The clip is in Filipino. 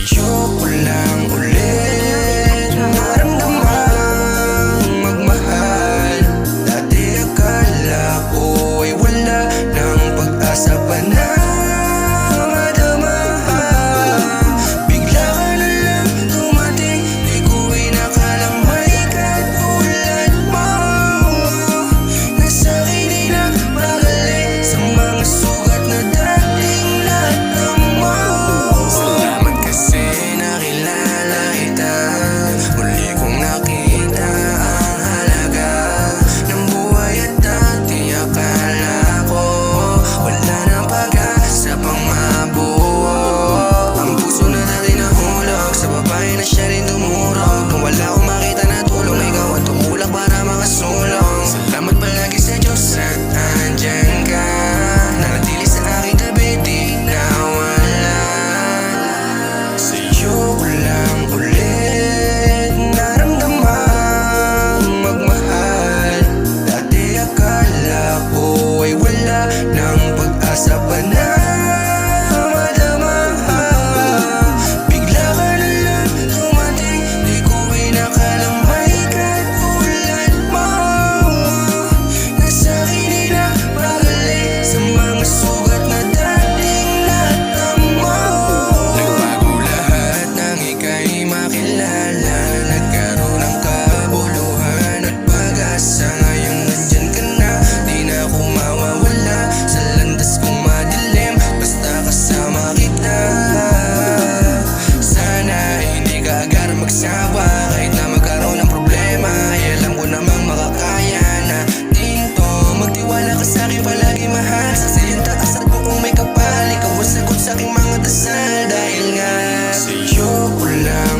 Sa'yo ko lang ulit naramdamang magmahal. Dati akala ko ay wala ng pag-asa pa na madama. Bigla ka na lang dumating, di ko inakalang may katulad mo. Nasa'kin ay nagmagaling sa mga sugat na dating natamo. Salamat kasi nakilala kita, muli kong nakita ang halaga ng buhay. At dati akala ko wala nang pag-asa pang mabuo. Ang puso na dati nahulog sa babae na siya rin tumurog. Nung wala akong makita na tulong, ikaw ang tumulak para makasulong. Salamat palagi sa Diyos at andyan ka, nanatili sa aking tabi, di nawala. Sa'yo ko lang ulit naramdamang magmahal. Dati akala ko ay wala ng pag-asa pa na madama. Bigla ka na lang dumating, di ko inakalang may katulad mo. Nasa'kin ay nagmagaling sa mga sugat na dating natamo. Nagbago lahat nang ika'y makilala, nagkaroon ng kabuluhan at pag-asa. Ngayong nandyan ka na, di na ako mawawala sa landas kong madilim, basta kasama kita. Sana hindi ka agad magsawa, kahit na magkaroon ng problema, ay alam ko namang makakaya natin to. Magtiwala ka sa'kin palagi, mahal. Sa siyang taas at buong may kapal, ikaw ang sagot sa'king mga dasal. Dahil nga sa'yo ko lang